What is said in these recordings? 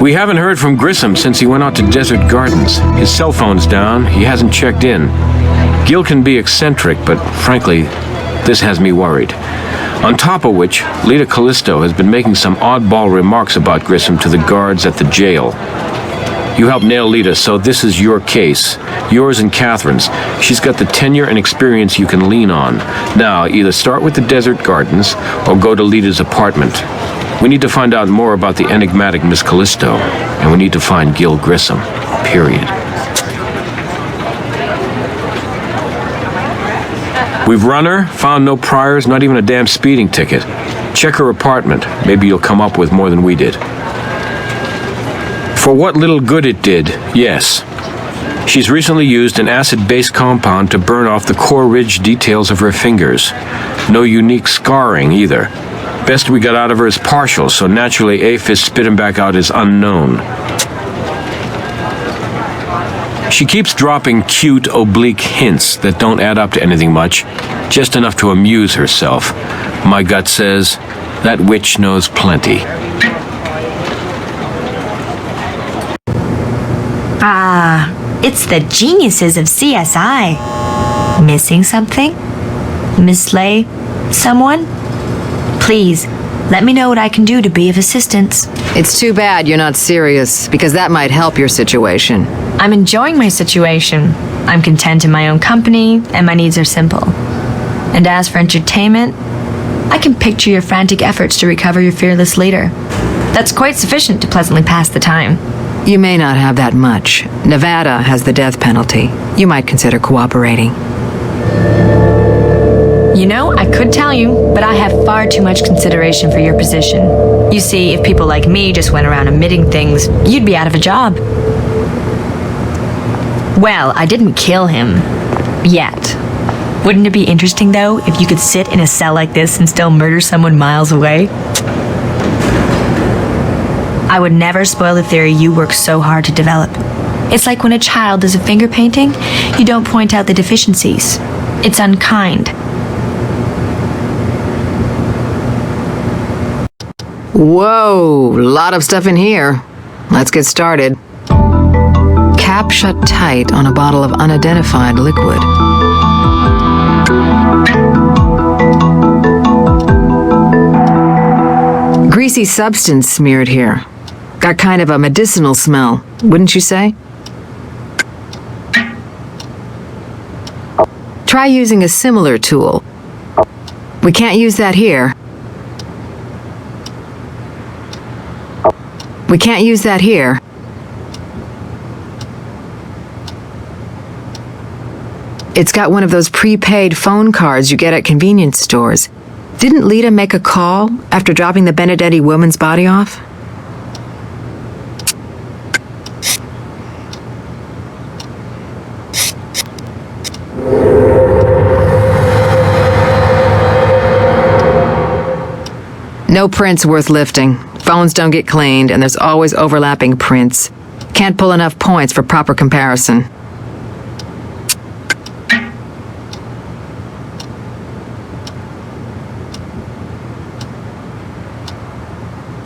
We haven't heard from Grissom since he went out to Desert Gardens. His cell phone's down. He hasn't checked in. Gil can be eccentric, but frankly, this has me worried. On top of which, Lita Callisto has been making some oddball remarks about Grissom to the guards at the jail. You helped nail Lita, so this is your case. Yours and Catherine's. She's got the tenure and experience you can lean on. Now, either start with the Desert Gardens or go to Lita's apartment. We need to find out more about the enigmatic Miss Callisto, and we need to find Gil Grissom. Period. We've run her, found no priors, not even a damn speeding ticket. Check her apartment. Maybe you'll come up with more than we did. For what little good it did, yes. She's recently used an acid-based compound to burn off the core ridge details of her fingers. No unique scarring, either. Best we got out of her is partial, so naturally APHIS spit him back out as unknown. She keeps dropping cute, oblique hints that don't add up to anything much, just enough to amuse herself. My gut says, that witch knows plenty. Ah, it's the geniuses of CSI. Missing something? Mislay someone? Please, let me know what I can do to be of assistance. It's too bad you're not serious, because that might help your situation. I'm enjoying my situation. I'm content in my own company, and my needs are simple. And as for entertainment, I can picture your frantic efforts to recover your fearless leader. That's quite sufficient to pleasantly pass the time. You may not have that much. Nevada has the death penalty. You might consider cooperating. You know, I could tell you, but I have far too much consideration for your position. You see, if people like me just went around admitting things, you'd be out of a job. Well, I didn't kill him. Yet. Wouldn't it be interesting, though, if you could sit in a cell like this and still murder someone miles away? I would never spoil the theory you worked so hard to develop. It's like when a child does a finger painting, you don't point out the deficiencies. It's unkind. Whoa, lot of stuff in here. Let's get started. Cap shut tight on a bottle of unidentified liquid. Greasy substance smeared here. Got kind of a medicinal smell, wouldn't you say? Try using a similar tool. We can't use that here. We can't use that here. It's got one of those prepaid phone cards you get at convenience stores. Didn't Lita make a call after dropping the Benedetti woman's body off? No prints worth lifting. Phones don't get cleaned, and there's always overlapping prints. Can't pull enough points for proper comparison.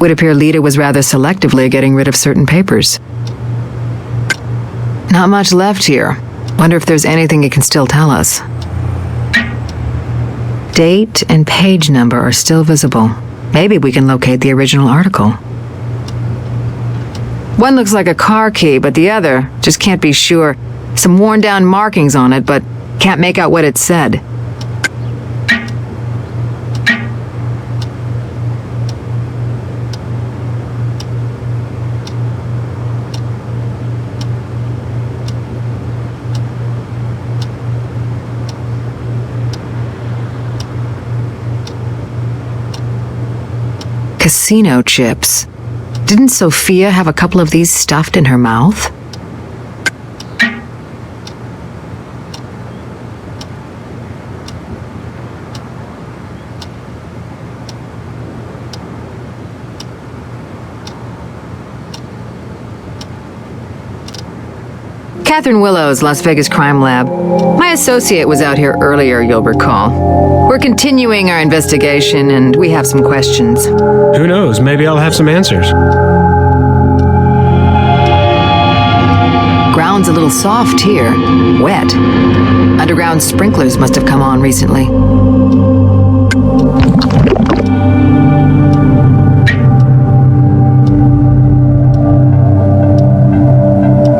Would appear Lita was rather selectively getting rid of certain papers. Not much left here. Wonder if there's anything it can still tell us. Date and page number are still visible. Maybe we can locate the original article. One looks like a car key, but the other just can't be sure. Some worn-down markings on it, but can't make out what it said. Casino chips. Didn't Sophia have a couple of these stuffed in her mouth? Catherine Willow's Las Vegas Crime Lab. My associate was out here earlier, you'll recall. We're continuing our investigation, and we have some questions. Who knows? Maybe I'll have some answers. Ground's a little soft here. Wet. Underground sprinklers must have come on recently.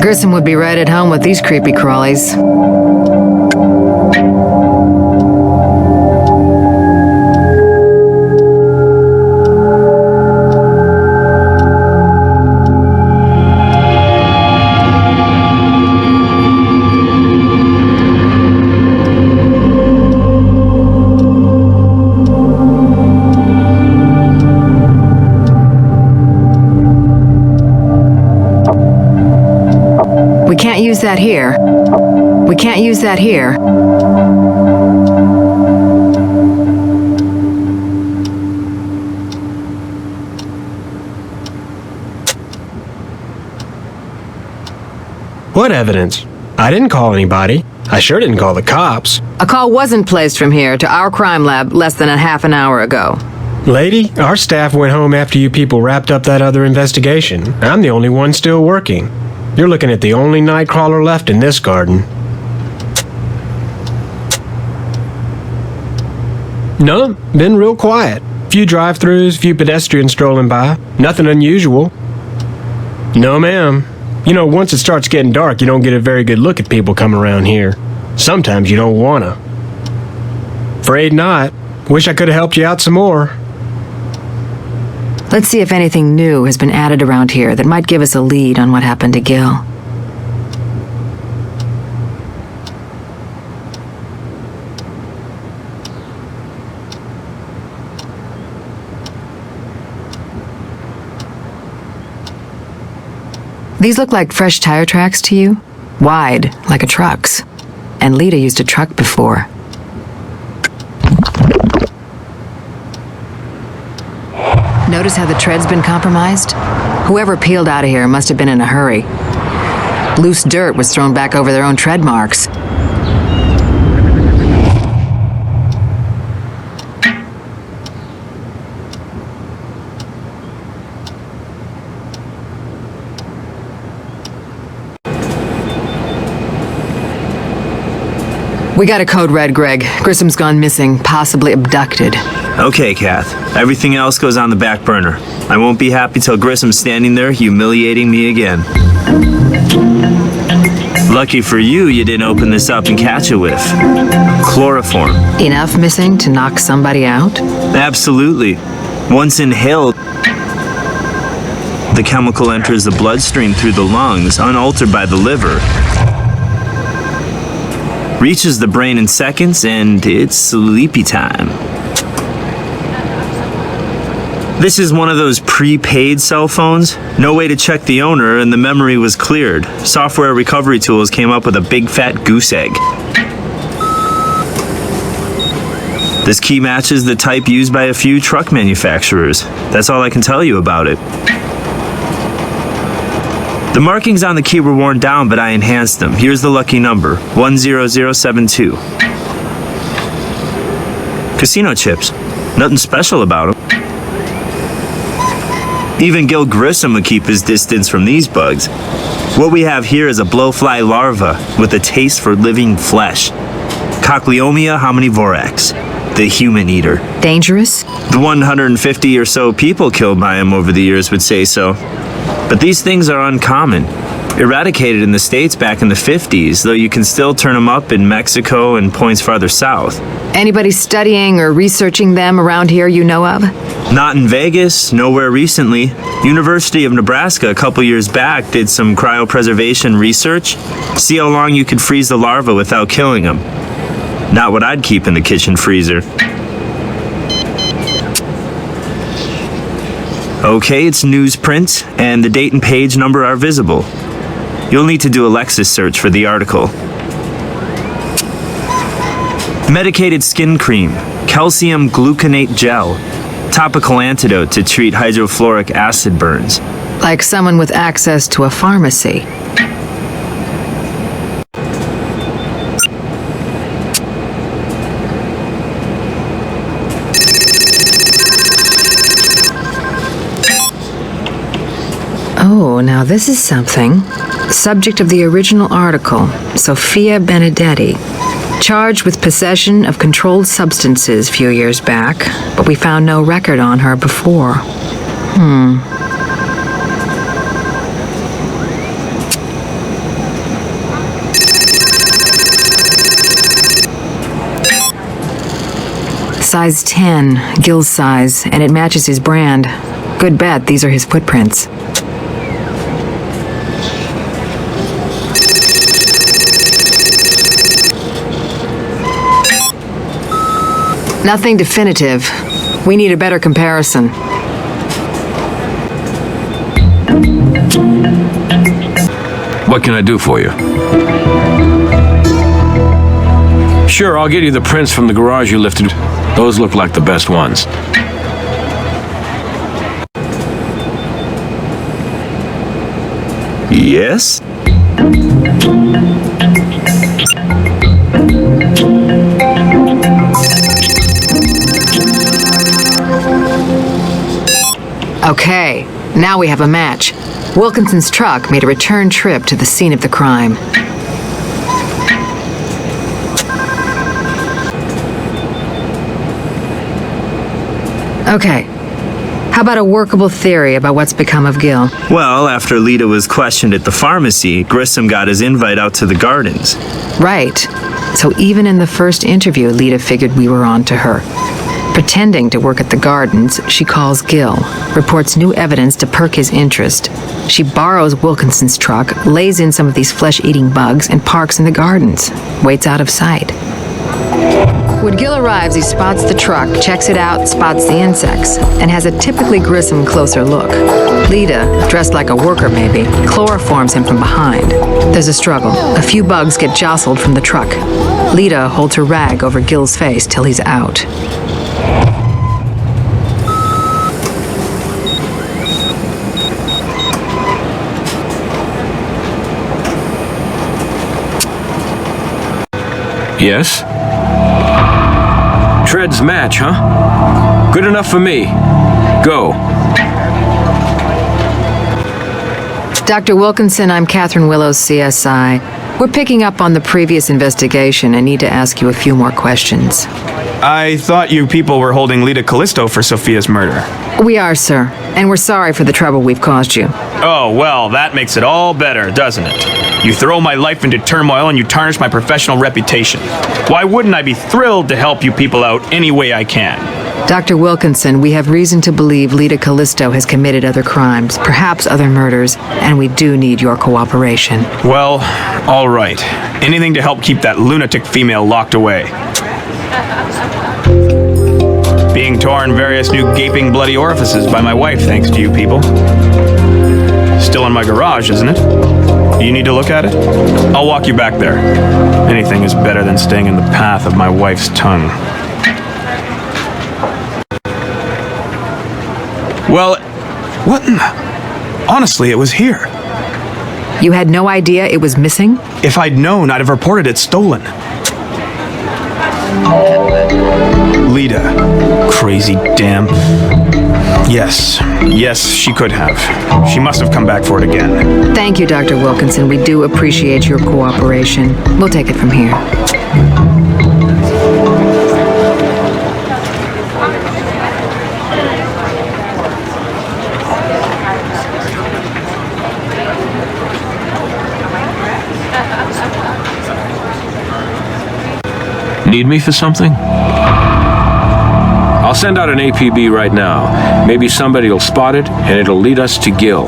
Grissom would be right at home with these creepy crawlies. We can't use that here. We can't use that here. What evidence? I didn't call anybody. I sure didn't call the cops. A call wasn't placed from here to our crime lab less than a half an hour ago. Lady, our staff went home after you people wrapped up that other investigation. I'm the only one still working. You're looking at the only nightcrawler left in this garden. No, been real quiet. Few drive-thrus, few pedestrians strolling by. Nothing unusual. No, ma'am. You know, once it starts getting dark, you don't get a very good look at people coming around here. Sometimes you don't wanna. Afraid not. Wish I could have helped you out some more. Let's see if anything new has been added around here that might give us a lead on what happened to Gil. These look like fresh tire tracks to you? Wide, like a truck's. And Lita used a truck before. Notice how the tread's been compromised? Whoever peeled out of here must have been in a hurry. Loose dirt was thrown back over their own tread marks. We got a code red, Greg. Grissom's gone missing, possibly abducted. Okay, Kath. Everything else goes on the back burner. I won't be happy till Grissom's standing there humiliating me again. Lucky for you, you didn't open this up and catch a whiff. Chloroform. Enough missing to knock somebody out? Absolutely. Once inhaled, the chemical enters the bloodstream through the lungs, unaltered by the liver. Reaches the brain in seconds, and it's sleepy time. This is one of those prepaid cell phones. No way to check the owner, and the memory was cleared. Software recovery tools came up with a big fat goose egg. This key matches the type used by a few truck manufacturers. That's all I can tell you about it. The markings on the key were worn down, but I enhanced them. Here's the lucky number, 10072. Casino chips. Nothing special about them. Even Gil Grissom would keep his distance from these bugs. What we have here is a blowfly larva with a taste for living flesh. Cochleomia hominivorax, the human eater. Dangerous? The 150 or so people killed by him over the years would say so. But these things are uncommon. Eradicated in the States back in the 50s, though you can still turn them up in Mexico and points farther south. Anybody studying or researching them around here you know of? Not in Vegas, nowhere recently. University of Nebraska a couple years back did some cryopreservation research. See how long you could freeze the larva without killing them. Not what I'd keep in the kitchen freezer. Okay, it's newsprint, and the date and page number are visible. You'll need to do a Lexis search for the article. Medicated skin cream, calcium gluconate gel, topical antidote to treat hydrofluoric acid burns. Like someone with access to a pharmacy. Oh, now this is something. Subject of the original article, Sophia Benedetti. Charged with possession of controlled substances a few years back, but we found no record on her before. Size 10, Gil's size, and it matches his brand. Good bet these are his footprints. Nothing definitive. We need a better comparison. What can I do for you? Sure, I'll get you the prints from the garage you lifted. Those look like the best ones. Yes? Okay, now we have a match. Wilkinson's truck made a return trip to the scene of the crime. Okay, how about a workable theory about what's become of Gil? Well, after Lita was questioned at the pharmacy, Grissom got his invite out to the gardens. Right. So even in the first interview, Lita figured we were on to her. Pretending to work at the gardens, she calls Gil, reports new evidence to perk his interest. She borrows Wilkinson's truck, lays in some of these flesh-eating bugs, and parks in the gardens. Waits out of sight. When Gil arrives, he spots the truck, checks it out, spots the insects, and has a typically Grissom closer look. Lita, dressed like a worker maybe, chloroforms him from behind. There's a struggle. A few bugs get jostled from the truck. Lita holds her rag over Gil's face till he's out. Yes? Treads match, huh? Good enough for me. Go. Dr. Wilkinson, I'm Catherine Willows, CSI. We're picking up on the previous investigation and need to ask you a few more questions. I thought you people were holding Lita Callisto for Sophia's murder. We are, sir, and we're sorry for the trouble we've caused you. Oh, well, that makes it all better, doesn't it? You throw my life into turmoil and you tarnish my professional reputation. Why wouldn't I be thrilled to help you people out any way I can? Dr. Wilkinson, we have reason to believe Lita Callisto has committed other crimes, perhaps other murders, and we do need your cooperation. Well, all right. Anything to help keep that lunatic female locked away. Being torn various new gaping bloody orifices by my wife, thanks to you people. Still in my garage, isn't it? Do you need to look at it? I'll walk you back there. Anything is better than staying in the path of my wife's tongue. Well, what in the... Honestly, it was here. You had no idea it was missing? If I'd known, I'd have reported it stolen. Lita. Crazy damn. Yes, she could have. She must have come back for it again. Thank you, Dr. Wilkinson. We do appreciate your cooperation. We'll take it from here. Need me for something? I'll send out an APB right now. Maybe somebody will spot it, and it'll lead us to Gil.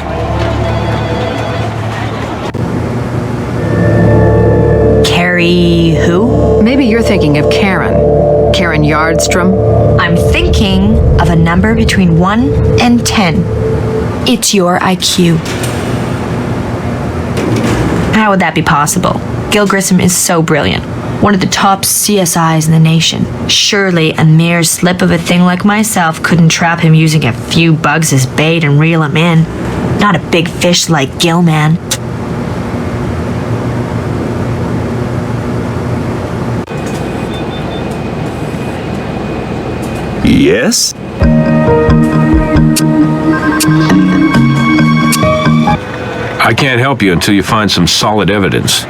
Carrie who? Maybe you're thinking of Karen. Karen Yardstrom. I'm thinking of a number between 1 and 10. It's your IQ. How would that be possible? Gil Grissom is so brilliant. One of the top CSIs in the nation. Surely a mere slip of a thing like myself couldn't trap him using a few bugs as bait and reel him in. Not a big fish like Gil, man. Yes? I can't help you until you find some solid evidence.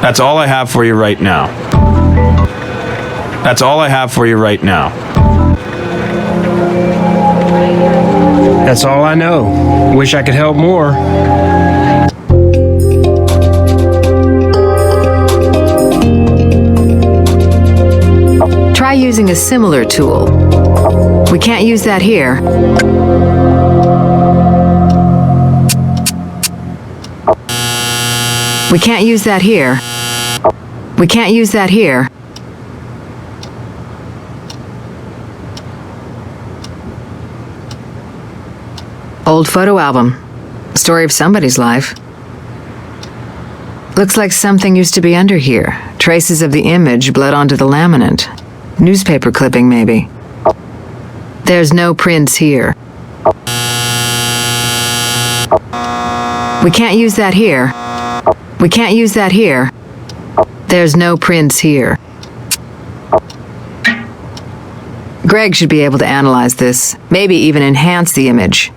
That's all I have for you right now. That's all I have for you right now. That's all I know. Wish I could help more. Try using a similar tool. We can't use that here. We can't use that here. We can't use that here. Old photo album. Story of somebody's life. Looks like something used to be under here. Traces of the image bled onto the laminate. Newspaper clipping, maybe. There's no prints here. We can't use that here. We can't use that here. There's no prints here. Greg should be able to analyze this, maybe even enhance the image.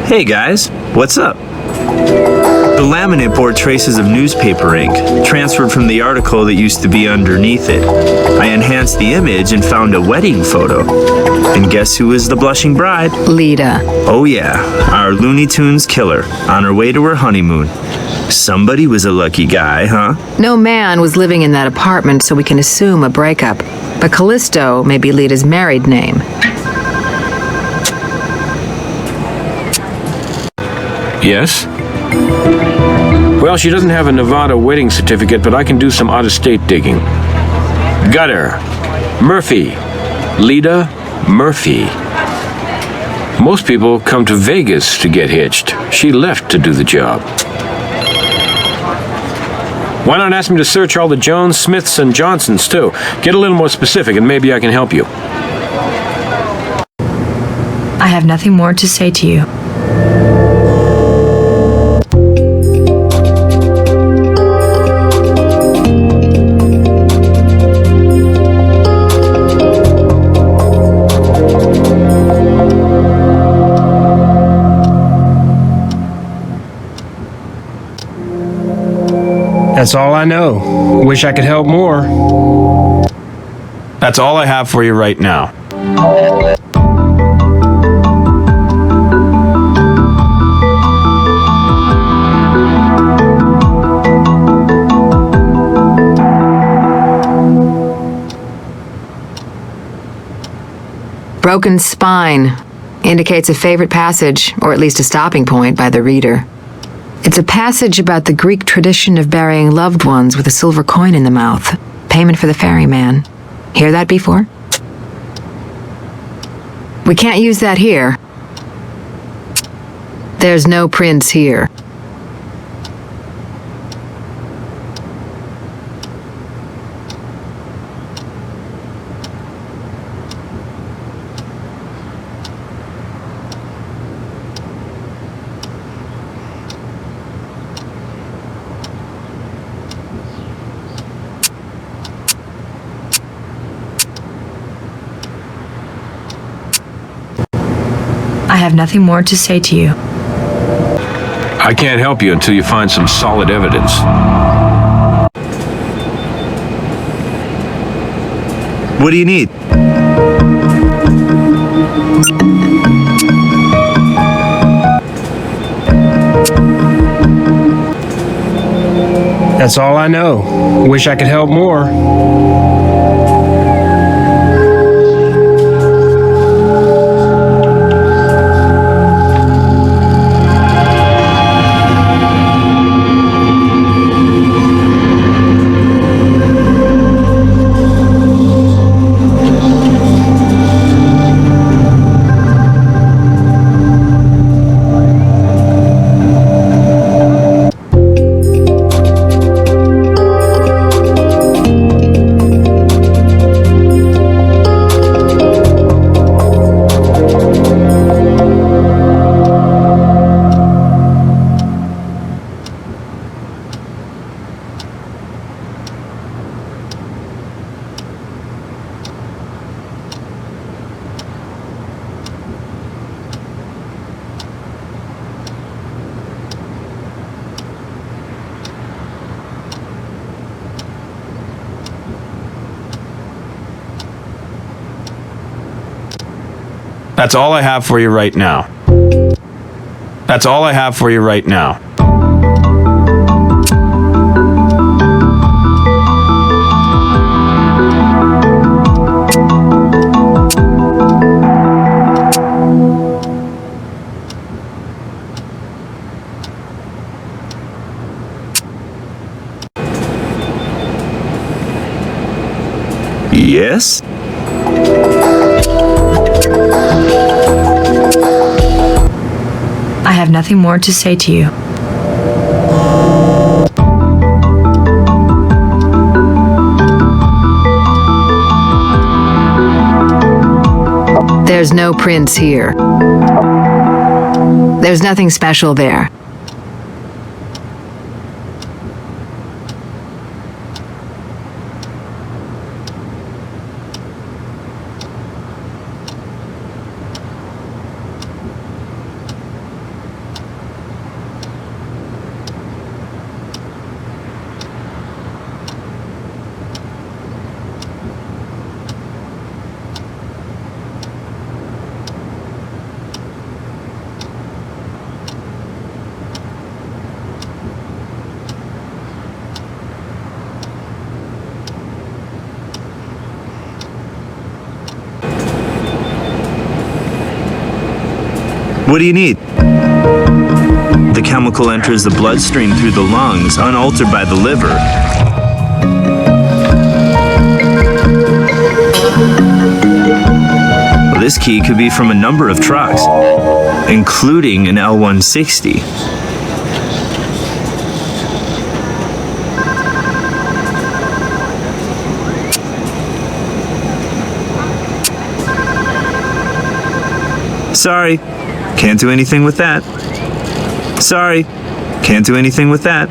Hey guys, what's up? The laminate bore traces of newspaper ink, transferred from the article that used to be underneath it. I enhanced the image and found a wedding photo. And guess who is the blushing bride? Lita. Oh yeah, our Looney Tunes killer, on her way to her honeymoon. Somebody was a lucky guy, huh? No man was living in that apartment, so we can assume a breakup. But Callisto may be Lita's married name. Yes? Well, she doesn't have a Nevada wedding certificate, but I can do some out-of-state digging. Got her. Murphy. Lita Murphy. Most people come to Vegas to get hitched. She left to do the job. Why not ask me to search all the Jones, Smiths, and Johnsons, too? Get a little more specific, and maybe I can help you. I have nothing more to say to you. That's all I know. Wish I could help more. That's all I have for you right now. Broken spine indicates a favorite passage, or at least a stopping point, by the reader. It's a passage about the Greek tradition of burying loved ones with a silver coin in the mouth. Payment for the ferryman. Hear that before? We can't use that here. There's no prints here. I have nothing more to say to you. I can't help you until you find some solid evidence. What do you need? That's all I know. Wish I could help more. That's all I have for you right now. That's all I have for you right now. Yes? I have nothing more to say to you. There's no prince here. There's nothing special there. What do you need? The chemical enters the bloodstream through the lungs, unaltered by the liver. This key could be from a number of trucks, including an L-160. Sorry, can't do anything with that. Sorry, can't do anything with that.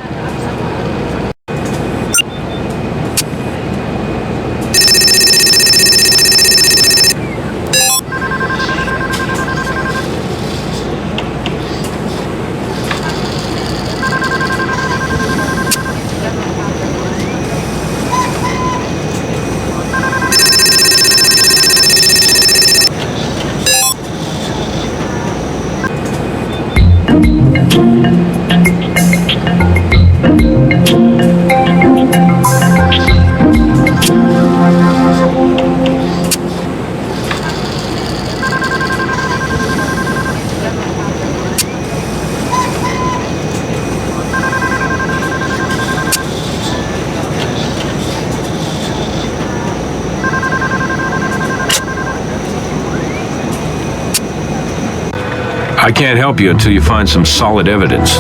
I can't help you until you find some solid evidence.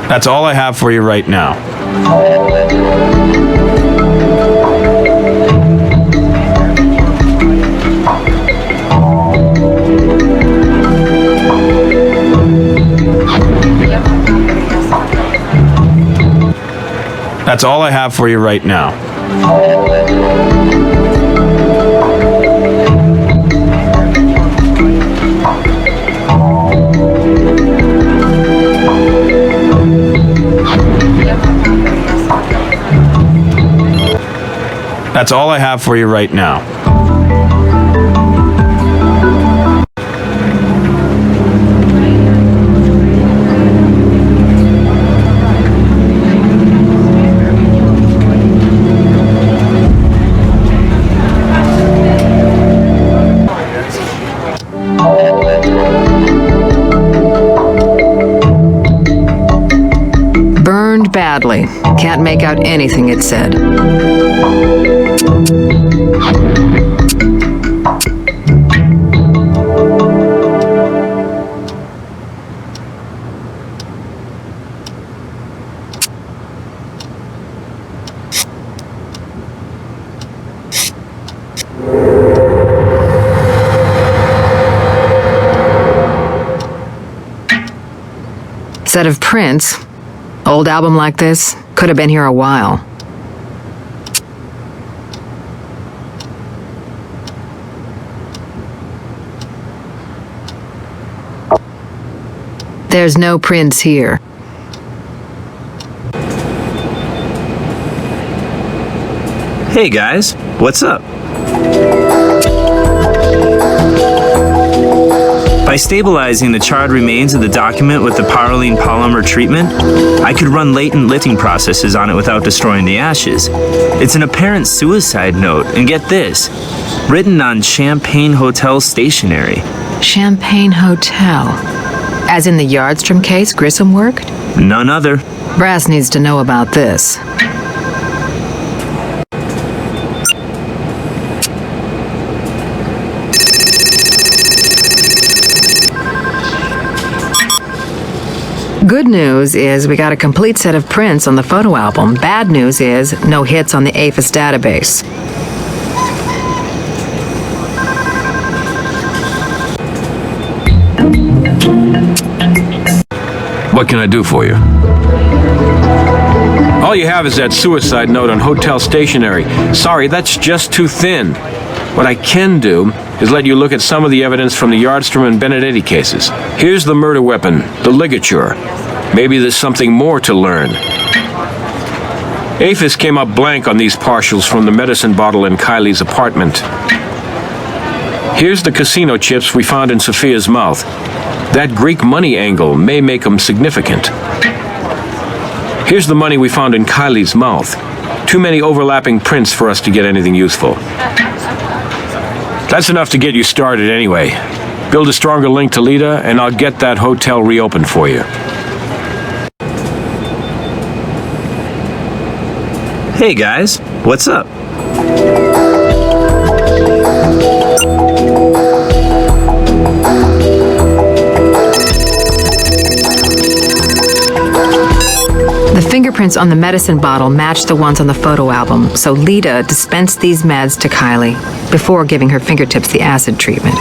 That's all I have for you right now. That's all I have for you right now. That's all I have for you right now. Burned badly. Can't make out anything it said. Set of prints. Old album like this. Could have been here a while. There's no prints here. Hey guys, what's up? By stabilizing the charred remains of the document with the pyrroline polymer treatment, I could run latent lithium processes on it without destroying the ashes. It's an apparent suicide note, and get this, written on Champagne Hotel stationery. Champagne Hotel. As in the Yardstrom case Grissom worked? None other. Brass needs to know about this. Good news is we got a complete set of prints on the photo album. Bad news is no hits on the APHIS database. What can I do for you? All you have is that suicide note on hotel stationery. Sorry, that's just too thin. What I can do is let you look at some of the evidence from the Yardstrom and Benedetti cases. Here's the murder weapon, the ligature. Maybe there's something more to learn. APHIS came up blank on these partials from the medicine bottle in Kylie's apartment. Here's the casino chips we found in Sophia's mouth. That Greek money angle may make them significant. Here's the money we found in Kylie's mouth. Too many overlapping prints for us to get anything useful. That's enough to get you started anyway. Build a stronger link to Lita, and I'll get that hotel reopened for you. Hey guys, what's up? The fingerprints on the medicine bottle matched the ones on the photo album, so Lita dispensed these meds to Kylie before giving her fingertips the acid treatment.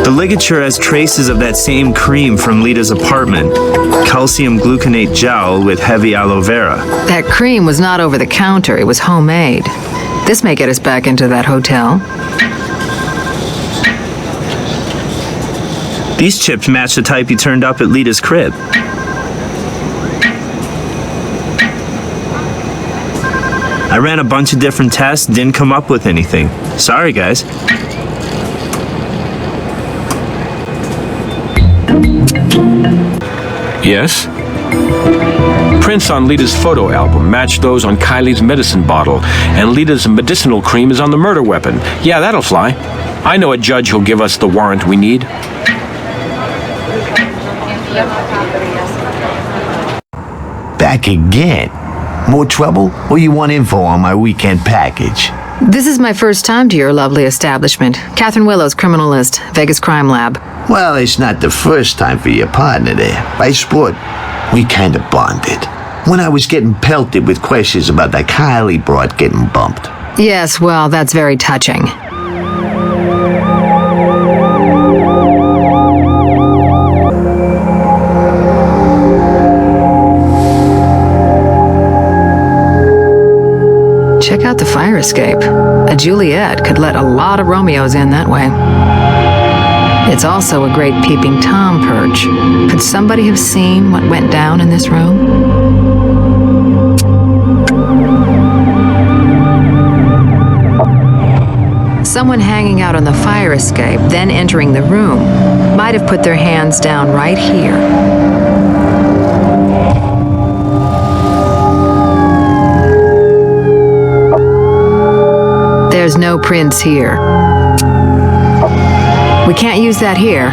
The ligature has traces of that same cream from Lita's apartment. Calcium gluconate gel with heavy aloe vera. That cream was not over the counter, it was homemade. This may get us back into that hotel. These chips match the type you turned up at Lita's crib. I ran a bunch of different tests, didn't come up with anything. Sorry, guys. Yes? Prints on Lita's photo album match those on Kylie's medicine bottle, and Lita's medicinal cream is on the murder weapon. Yeah, that'll fly. I know a judge who'll give us the warrant we need. Back again? More trouble, or you want info on my weekend package? This is my first time to your lovely establishment. Catherine Willow's Criminal List, Vegas Crime Lab. Well, it's not the first time for your partner there. By sport, we kind of bonded. When I was getting pelted with questions about that Kylie broad getting bumped. Yes, well, that's very touching. Check out the fire escape. A Juliet could let a lot of Romeos in that way. It's also a great peeping Tom perch. Could somebody have seen what went down in this room? Someone hanging out on the fire escape, then entering the room, might have put their hands down right here. There's no prints here. We can't use that here.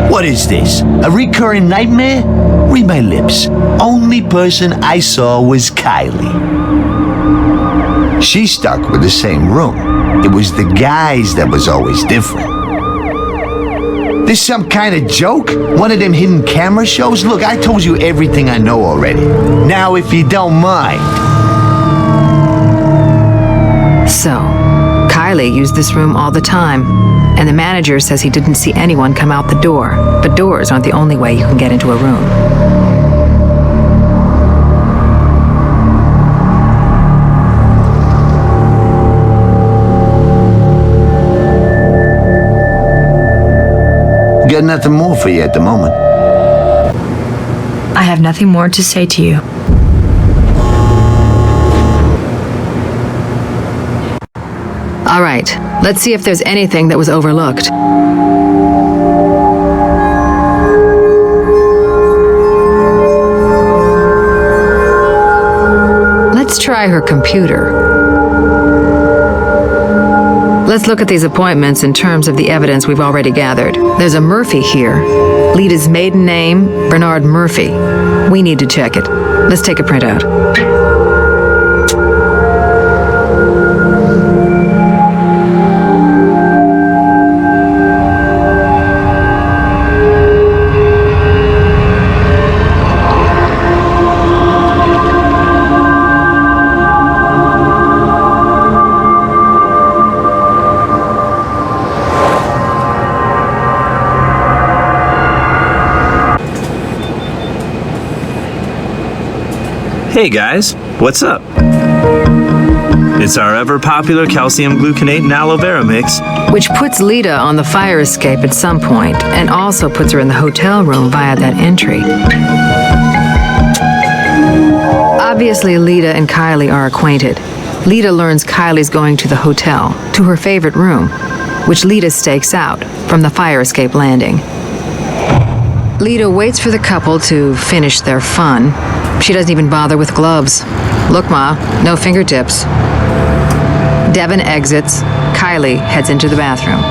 What is this? A recurring nightmare? Read my lips. Only person I saw was Kylie. She stuck with the same room. It was the guys that was always different. This some kind of joke? One of them hidden camera shows? Look, I told you everything I know already. Now, if you don't mind. So, Kylie used this room all the time, and the manager says he didn't see anyone come out the door. But doors aren't the only way you can get into a room. Got nothing more for you at the moment. I have nothing more to say to you. All right, let's see if there's anything that was overlooked. Let's try her computer. Let's look at these appointments in terms of the evidence we've already gathered. There's a Murphy here. Lita's maiden name, Bernard Murphy. We need to check it. Let's take a printout. Hey guys, what's up? It's our ever-popular calcium gluconate and aloe vera mix. Which puts Lita on the fire escape at some point, and also puts her in the hotel room via that entry. Obviously, Lita and Kylie are acquainted. Lita learns Kylie's going to the hotel, to her favorite room, which Lita stakes out from the fire escape landing. Lita waits for the couple to finish their fun. She doesn't even bother with gloves. Look, Ma, no fingertips. Devin exits. Kylie heads into the bathroom.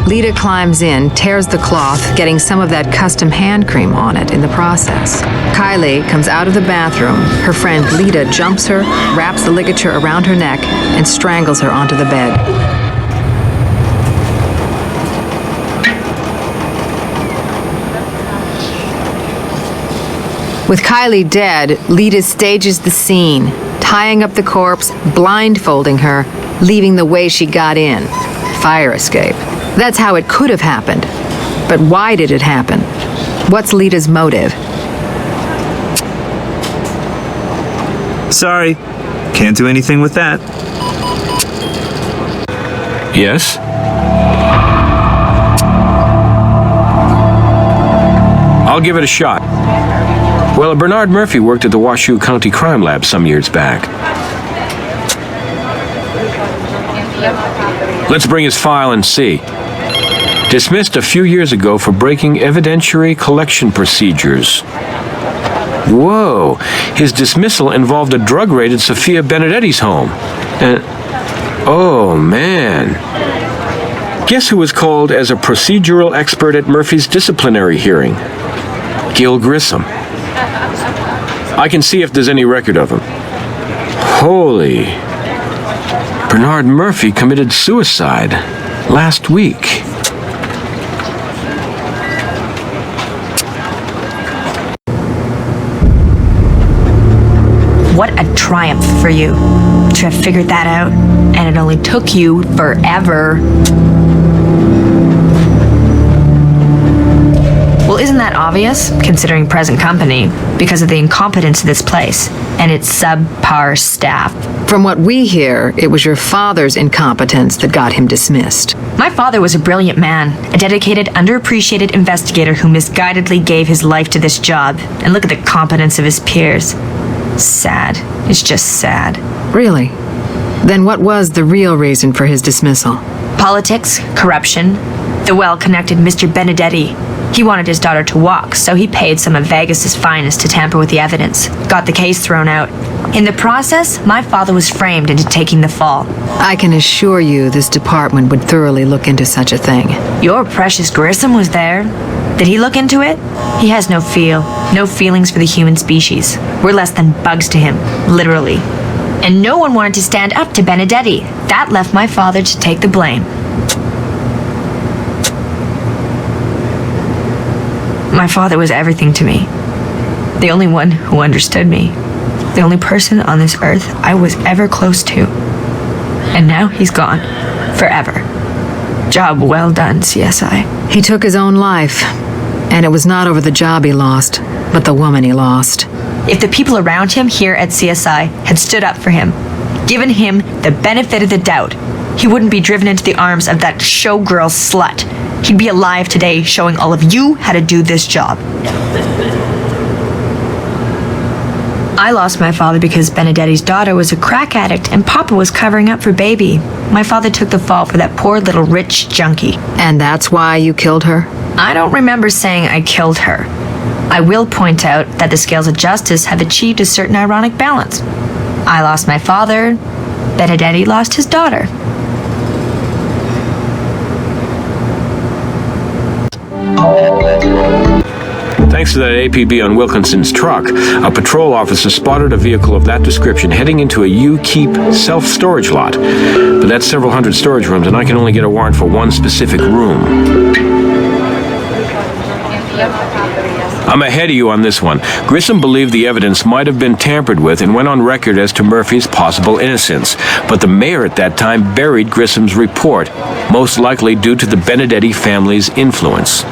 Lita climbs in, tears the cloth, getting some of that custom hand cream on it in the process. Kylie comes out of the bathroom. Her friend Lita jumps her, wraps the ligature around her neck, and strangles her onto the bed. With Kylie dead, Lita stages the scene, tying up the corpse, blindfolding her, leaving the way she got in. Fire escape. That's how it could have happened. But why did it happen? What's Lita's motive? Sorry, can't do anything with that. Yes? I'll give it a shot. Well, Bernard Murphy worked at the Washoe County Crime Lab some years back. Let's bring his file and see. Dismissed a few years ago for breaking evidentiary collection procedures. Whoa, his dismissal involved a drug raid at Sophia Benedetti's home. And, oh man. Guess who was called as a procedural expert at Murphy's disciplinary hearing? Gil Grissom. I can see if there's any record of him. Holy. Bernard Murphy committed suicide last week. What a triumph for you to have figured that out, and it only took you forever. Well, isn't that obvious, considering present company, because of the incompetence of this place and its subpar staff? From what we hear, it was your father's incompetence that got him dismissed. My father was a brilliant man, a dedicated, underappreciated investigator who misguidedly gave his life to this job. And look at the competence of his peers. Sad. It's just sad. Really? Then what was the real reason for his dismissal? Politics, corruption, the well-connected Mr. Benedetti. He wanted his daughter to walk, so he paid some of Vegas's finest to tamper with the evidence. Got the case thrown out. In the process, my father was framed into taking the fall. I can assure you this department would thoroughly look into such a thing. Your precious Grissom was there. Did he look into it? He has no feelings for the human species. We're less than bugs to him, literally. And no one wanted to stand up to Benedetti. That left my father to take the blame. My father was everything to me. The only one who understood me. The only person on this earth I was ever close to. And now he's gone. Forever. Job well done, CSI. He took his own life, and it was not over the job he lost, but the woman he lost. If the people around him here at CSI had stood up for him, given him the benefit of the doubt, he wouldn't be driven into the arms of that showgirl slut. He'd be alive today showing all of you how to do this job. I lost my father because Benedetti's daughter was a crack addict and Papa was covering up for baby. My father took the fall for that poor little rich junkie. And that's why you killed her? I don't remember saying I killed her. I will point out that the scales of justice have achieved a certain ironic balance. I lost my father, Benedetti lost his daughter. Thanks to that APB on Wilkinson's truck, a patrol officer spotted a vehicle of that description heading into a U-Keep self-storage lot. But that's several hundred storage rooms, and I can only get a warrant for one specific room. I'm ahead of you on this one. Grissom believed the evidence might have been tampered with and went on record as to Murphy's possible innocence. But the mayor at that time buried Grissom's report, most likely due to the Benedetti family's influence.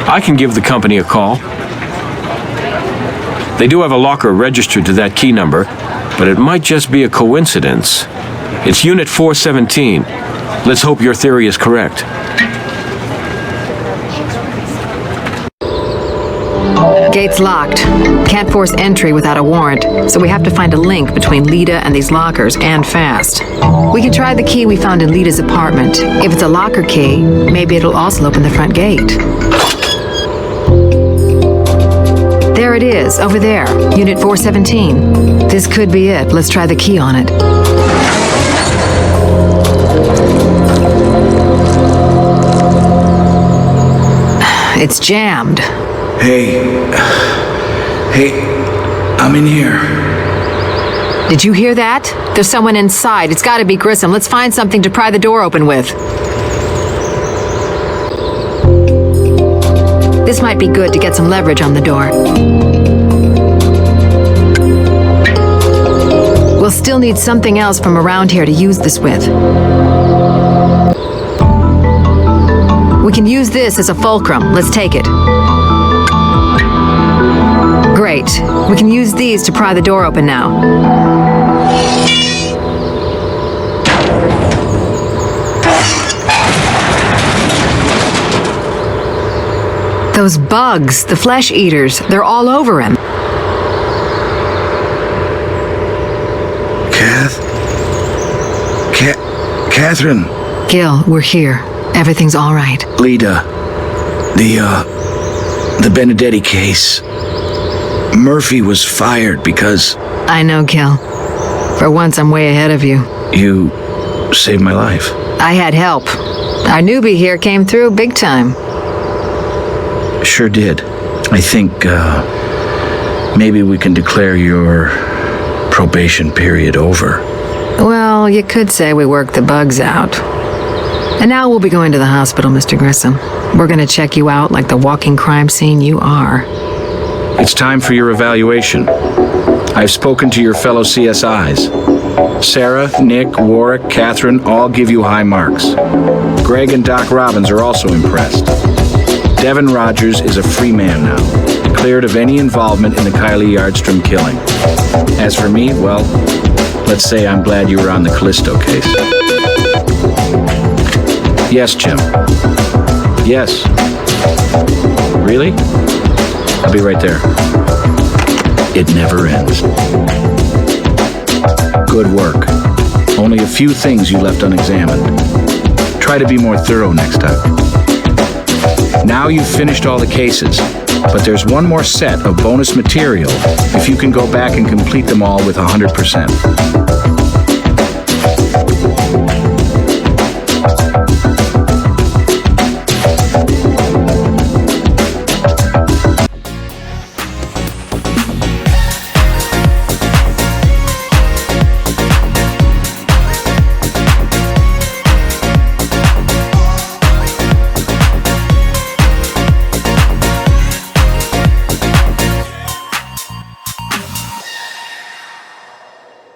I can give the company a call. They do have a locker registered to that key number, but it might just be a coincidence. It's Unit 417. Let's hope your theory is correct. Gate's locked. Can't force entry without a warrant, so we have to find a link between Lita and these lockers, and fast. We can try the key we found in Lita's apartment. If it's a locker key, maybe it'll also open the front gate. There it is, over there, Unit 417. This could be it. Let's try the key on it. It's jammed. Hey, I'm in here. Did you hear that? There's someone inside. It's gotta be Grissom. Let's find something to pry the door open with. This might be good to get some leverage on the door. We'll still need something else from around here to use this with. We can use this as a fulcrum. Let's take it. Great. We can use these to pry the door open now. Those bugs, the flesh eaters, they're all over him. Catherine. Gil, we're here. Everything's all right. Lita. The Benedetti case. Murphy was fired because... I know, Gil. For once, I'm way ahead of you. You saved my life. I had help. Our newbie here came through big time. Sure did. I think, maybe we can declare your probation period over. Well, you could say we worked the bugs out. And now we'll be going to the hospital, Mr. Grissom. We're gonna check you out like the walking crime scene you are. It's time for your evaluation. I've spoken to your fellow CSIs. Sarah, Nick, Warwick, Catherine all give you high marks. Greg and Doc Robbins are also impressed. Devin Rogers is a free man now, cleared of any involvement in the Kylie Yardstrom killing. As for me, well, let's say I'm glad you were on the Callisto case. Yes, Jim. Yes. Really? I'll be right there. It never ends. Good work. Only a few things you left unexamined. Try to be more thorough next time. Now you've finished all the cases, but there's one more set of bonus material if you can go back and complete them all with 100%.